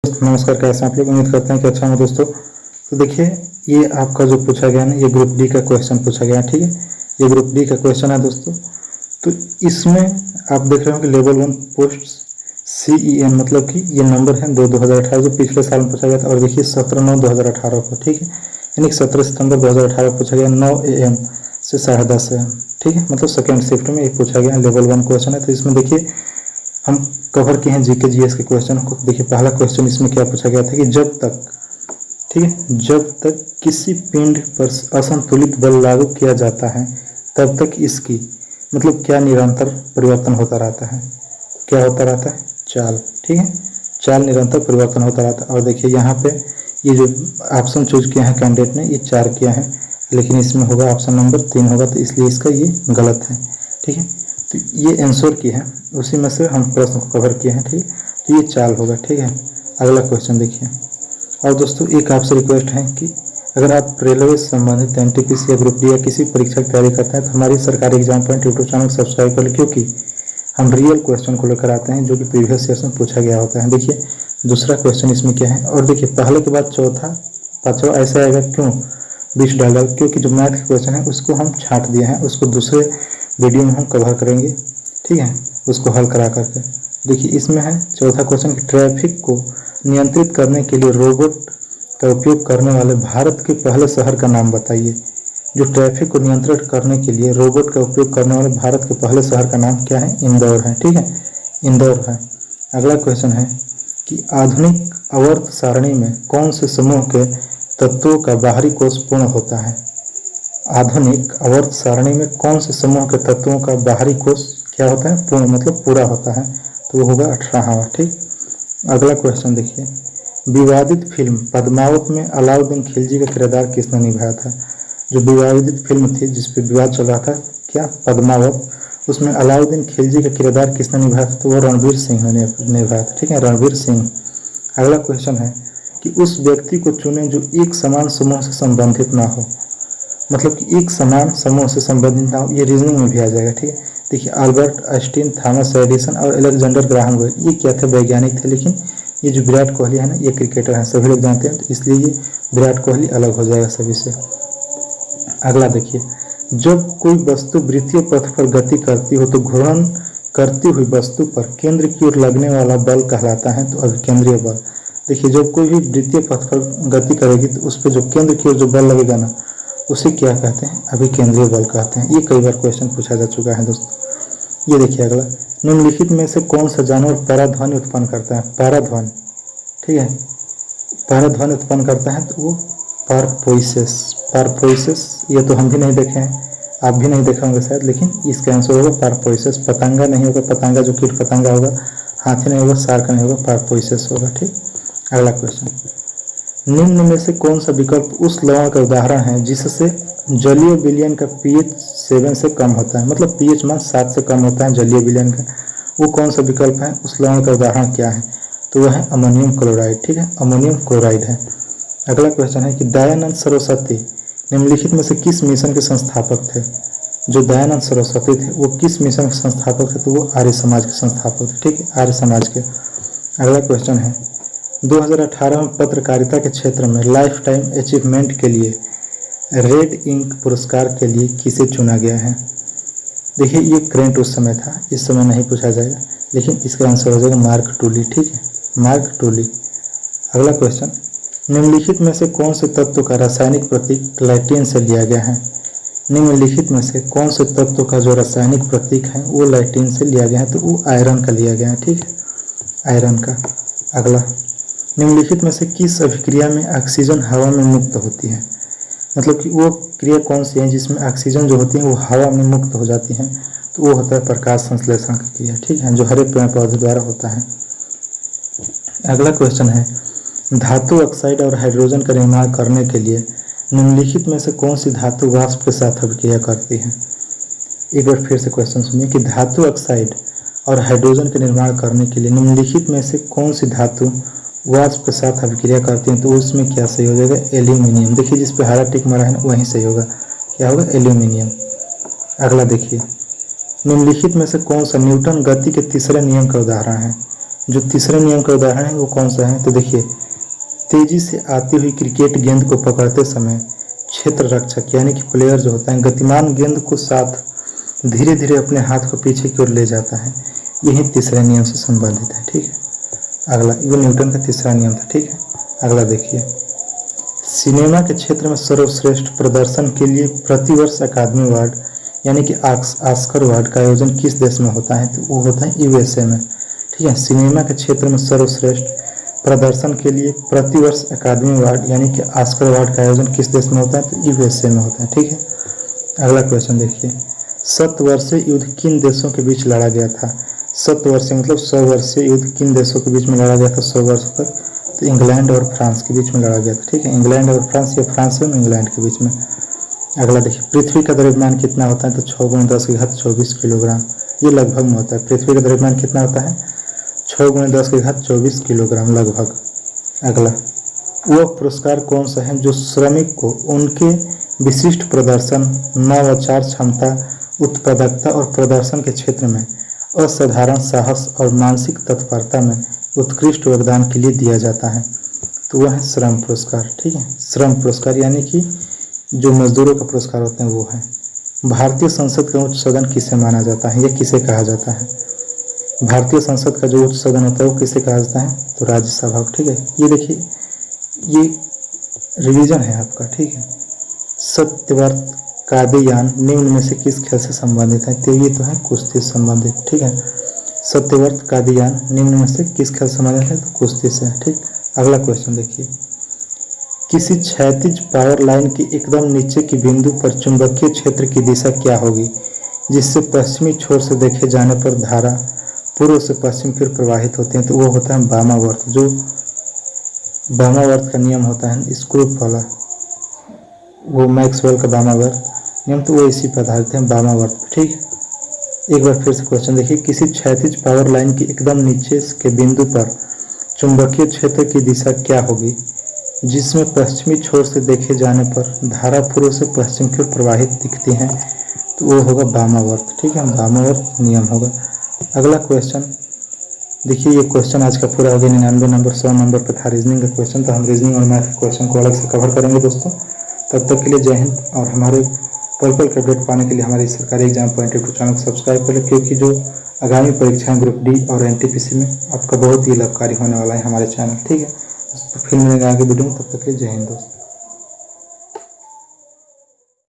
नमस्कार, कैसे हैं आप लोग। उम्मीद करते हैं कि अच्छा हो दोस्तों। तो देखिए, ये आपका जो पूछा गया ना, ये ग्रुप डी का क्वेश्चन पूछा गया है। ठीक है, ये ग्रुप डी का क्वेश्चन है दोस्तों। तो इसमें आप देख रहे हो कि लेवल 1 पोस्ट CEN, मतलब कि ये नंबर है 2018 जो पिछले साल में पूछा गया था। और देखिए 17/9/2018 को, ठीक है, यानी 17 सितंबर 2018 को पूछा गया 9 AM से 10:30 AM। ठीक है, मतलब सेकेंड शिफ्ट में ये पूछा गया लेवल 1 क्वेश्चन है। तो इसमें देखिए हम कवर किए हैं जीके जीएस के क्वेश्चन को। देखिए पहला क्वेश्चन इसमें क्या पूछा गया था कि जब तक, ठीक है, जब तक किसी पिंड पर असंतुलित बल लागू किया जाता है तब तक इसकी मतलब क्या निरंतर परिवर्तन होता रहता है। क्या होता रहता है? चाल। ठीक है, चाल निरंतर परिवर्तन होता रहता है। और देखिए यहाँ पे ये जो ऑप्शन चूज किया है कैंडिडेट ने, ये 4 किया है, लेकिन इसमें होगा ऑप्शन नंबर 3 होगा, तो इसलिए इसका ये गलत है। ठीक है, तो ये आंसर की है, उसी में से हम प्रश्न को कवर किए हैं। ठीक है, तो ये चाल होगा। ठीक है, अगला क्वेश्चन देखिए। और दोस्तों एक आपसे रिक्वेस्ट है कि अगर आप रेलवे से संबंधित NTPC या ग्रुप डी या किसी परीक्षा की तैयारी करते हैं तो हमारी सरकारी एग्जाम पॉइंट यूट्यूब चैनल को सब्सक्राइब कर लें, क्योंकि हम रियल क्वेश्चन को लेकर आते हैं जो कि प्रीवियस ईयर में पूछा गया होता है। देखिए दूसरा क्वेश्चन इसमें क्या है, और देखिए पहले के बाद चौथा पाँचवा ऐसा आएगा, क्यों 20 डॉलर, क्योंकि जो मैथ का क्वेश्चन है उसको हम छांट दिए हैं, उसको दूसरे वीडियो में हम कवर करेंगे। ठीक है, उसको हल करा करके। देखिए इसमें है चौथा क्वेश्चन कि ट्रैफिक को नियंत्रित करने के लिए रोबोट का उपयोग करने वाले भारत के पहले शहर का नाम बताइए। जो ट्रैफिक को नियंत्रित करने के लिए रोबोट का उपयोग करने वाले भारत के पहले शहर का नाम क्या है? इंदौर है। ठीक है, इंदौर है। अगला क्वेश्चन है कि आधुनिक आवर्त सारणी में कौन से समूह के तत्वों का बाहरी कोष पूर्ण होता है? आधुनिक आवर्त सारणी में कौन से समूह के तत्वों का बाहरी कोष क्या होता है? पूर्ण, मतलब पूरा होता है, तो वो होगा 18वां। ठीक, अगला क्वेश्चन देखिए। विवादित फिल्म पद्मावत में अलाउद्दीन खिलजी का किरदार किसने निभाया था? जो विवादित फिल्म थी जिसपे विवाद चल रहा था, क्या, पद्मावत, उसमें अलाउद्दीन खिलजी का किरदार किसने निभाया था? तो वो रणवीर सिंह ने निभाया था। ठीक है, रणवीर सिंह। अगला क्वेश्चन है कि उस व्यक्ति को चुने जो एक समान समूह से संबंधित ना हो, मतलब कि एक समान समूह से संबंधित ना हो। ये रीजनिंग में भी आ जाएगा। ठीक है, देखिए अल्बर्ट आइंस्टीन, थॉमस एडिसन और अलेक्जेंडर ग्राहम बेल, ये क्या थे? वैज्ञानिक थे। लेकिन ये जो विराट कोहली है ना, ये क्रिकेटर हैं, सभी लोग जानते हैं, तो इसलिए ये विराट कोहली अलग हो जाएगा सभी से। अगला देखिए, जब कोई वस्तु वृत्तीय पथ पर गति करती हो तो घूर्णन करती हुई वस्तु पर केंद्र की ओर लगने वाला बल कहलाता है तो अभिकेंद्रीय बल। देखिए जब कोई भी वृत्तीय पथ पर गति करेगी तो उस पर जो केंद्र की ओर जो बल लगेगा ना, उसे क्या कहते हैं? अभिकेंद्रीय बल कहते हैं। ये कई बार क्वेश्चन पूछा जा चुका है दोस्तों। ये देखिए अगला, निम्नलिखित में से कौन सा जानवर पराध्वनि उत्पन्न करता है? पराध्वनि, ठीक है, पराध्वनि उत्पन्न करता है तो वो पारपोइसेस। पारपोइसेस, ये तो हम भी नहीं देखे हैं, आप भी नहीं देखे होंगे शायद, लेकिन इसका आंसर होगा पारपोइसेस। पतंगा नहीं होगा, पतंगा जो कीट पतंगा होगा, हाथी नहीं होगा, शार्क नहीं होगा, पारपोइसेस होगा। ठीक, अगला क्वेश्चन, निम्न में से कौन सा विकल्प उस लवण का उदाहरण है जिससे जलीय विलयन का pH 7 से कम होता है? मतलब pH मान 7 से कम होता है जलीय विलयन का, वो कौन सा विकल्प है? उस लवण का उदाहरण क्या है? तो वह है अमोनियम क्लोराइड। ठीक है, अमोनियम क्लोराइड है। अगला क्वेश्चन है कि दयानंद सरस्वती निम्नलिखित में से किस मिशन के संस्थापक थे? जो दयानंद सरस्वती थे वो किस मिशन के संस्थापक थे? तो वो आर्य समाज के संस्थापक थे। ठीक है, आर्य समाज के। अगला क्वेश्चन है 2018 में पत्रकारिता के क्षेत्र में लाइफ टाइम अचीवमेंट के लिए रेड इंक पुरस्कार के लिए किसे चुना गया है? देखिए ये करेंट उस समय था, इस समय नहीं पूछा जाएगा, लेकिन इसका आंसर हो जाएगा मार्क टूली। ठीक है, मार्क टूली। अगला क्वेश्चन, निम्नलिखित में से कौन से तत्व का रासायनिक प्रतीक लैटिन से लिया गया है? निम्नलिखित में से कौन से तत्व का जो रासायनिक प्रतीक है वो लैटिन से लिया गया है? तो वो आयरन का लिया गया है। ठीक है, आयरन का। अगला, निम्नलिखित में से किस अभिक्रिया में ऑक्सीजन हवा में मुक्त होती है? मतलब कि वो क्रिया कौन सी है जिसमें ऑक्सीजन जो होती है वो हवा में मुक्त हो जाती है? तो वो होता है प्रकाश संश्लेषण की क्रिया। ठीक है, जो हरे पेड़ पौधे द्वारा होता है। अगला क्वेश्चन है, धातु ऑक्साइड और हाइड्रोजन का निर्माण करने के लिए निम्नलिखित में से कौन सी धातु वाष्प के साथ अभिक्रिया करती है? एक बार फिर से क्वेश्चन सुनिए कि धातु ऑक्साइड और हाइड्रोजन के निर्माण करने के लिए निम्नलिखित में से कौन सी धातु वाष्प के साथ अभिक्रिया करती हैं? तो उसमें क्या सही हो जाएगा? एल्यूमिनियम। देखिए जिस पे हरा टिक मारा है ना वहीं सही होगा, क्या होगा? एल्यूमिनियम। अगला देखिए, निम्नलिखित में से कौन सा न्यूटन गति के तीसरे नियम का उदाहरण है? जो तीसरे नियम का उदाहरण है वो कौन सा है, तो देखिए, तेजी से आती हुई क्रिकेट गेंद को पकड़ते समय क्षेत्र रक्षक यानी कि प्लेयर जो होता है गतिमान गेंद को साथ धीरे धीरे अपने हाथ को पीछे की ओर ले जाता है। यही तीसरे नियम से संबंधित है। ठीक है, अगला ये न्यूटन का तीसरा नियम था। ठीक है, अगला देखिए, सिनेमा के क्षेत्र में सर्वश्रेष्ठ प्रदर्शन के लिए प्रतिवर्ष अकादमी अवार्ड यानी कि ऑस्कर अवार्ड का आयोजन किस देश में होता है, तो वो होता है यूएसए में। ठीक है, सिनेमा के क्षेत्र में सर्वश्रेष्ठ प्रदर्शन के लिए प्रतिवर्ष अकादमी अवार्ड यानी कि ऑस्कर अवार्ड का आयोजन किस देश में होता है, तो यूएसए में होता है। ठीक है, अगला क्वेश्चन देखिए, 100 वर्षीय युद्ध किन देशों के बीच लड़ा गया था। 100 वर्षीय मतलब 100 वर्षीय युद्ध किन देशों के बीच में लड़ा गया था 100 वर्षों तक, तो इंग्लैंड और फ्रांस के बीच में लड़ा गया था। ठीक है, इंग्लैंड और फ्रांस या फ्रांस और इंग्लैंड के बीच में। अगला देखिए, पृथ्वी का द्रव्यमान कितना होता है, तो 6 × 10⁻24 किलोग्राम। ये लगभग में होता है। पृथ्वी का द्रव्यमान कितना होता है, 6 × 10⁻24 किलोग्राम लगभग। अगला, वह पुरस्कार कौन सा है जो श्रमिक को उनके विशिष्ट प्रदर्शन, नवाचार क्षमता, उत्पादकता और प्रदर्शन के क्षेत्र में असाधारण साहस और मानसिक तत्परता में उत्कृष्ट योगदान के लिए दिया जाता है, तो वह है श्रम पुरस्कार। ठीक है, श्रम पुरस्कार यानी कि जो मजदूरों का पुरस्कार होते हैं वो है। भारतीय संसद का उच्च सदन किसे माना जाता है या किसे कहा जाता है, भारतीय संसद का जो उच्च सदन होता है वो किसे कहा जाता है, तो राज्यसभा। ठीक है, ये देखिए, ये रिवीजन है आपका। ठीक है, सत्यव्रत कादियान निम्न में से किस खेल से संबंधित है, तो ये तो है कुश्ती से संबंधित। ठीक है, सत्यव्रत कादियान निम्न में से किस खेल से संबंधित है, तो कुश्ती से। ठीक, अगला क्वेश्चन देखिए, किसी क्षैतिज पावर लाइन के एकदम नीचे के बिंदु पर चुंबकीय क्षेत्र की दिशा क्या होगी जिससे पश्चिमी छोर से देखे जाने पर धारा पूर्व से पश्चिम की ओर प्रवाहित होती है, तो वो होता है वामावर्त। जो वामावर्त का नियम होता है स्क्रूप वाला, वो मैक्सवेल का वामावर्त नियम, तो वो इसी पर आधारित है, वामावर्त। ठीक है, एक बार फिर से क्वेश्चन देखिए, किसी क्षैतिज पावर लाइन के एकदम नीचे के बिंदु पर चुंबकीय क्षेत्र की दिशा क्या होगी जिसमें पश्चिमी छोर से देखे जाने पर धारा पूर्व से पश्चिम की ओर प्रवाहित दिखती है, तो वो होगा वामावर्त। ठीक है, वामावर्त नियम होगा। अगला क्वेश्चन देखिए, ये क्वेश्चन आज का पूरा हो गया। 99 नंबर 100 नंबर पर था रीजनिंग का क्वेश्चन, तो हम रीजनिंग और मैथ क्वेश्चन को अलग से कवर करेंगे दोस्तों। तब तक के लिए जय हिंद, और हमारे पल पल के अपडेट पाने के लिए हमारे सरकारी एग्जाम पॉइंट टू चैनल को सब्सक्राइब करें, क्योंकि जो आगामी परीक्षाएं ग्रुप डी और एनटीपीसी में आपका बहुत ही लाभकारी होने वाला है हमारे चैनल। ठीक है, तो फिर मिलेंगे आगे वीडियो में, तब तक के लिए जय हिंद दोस्तों।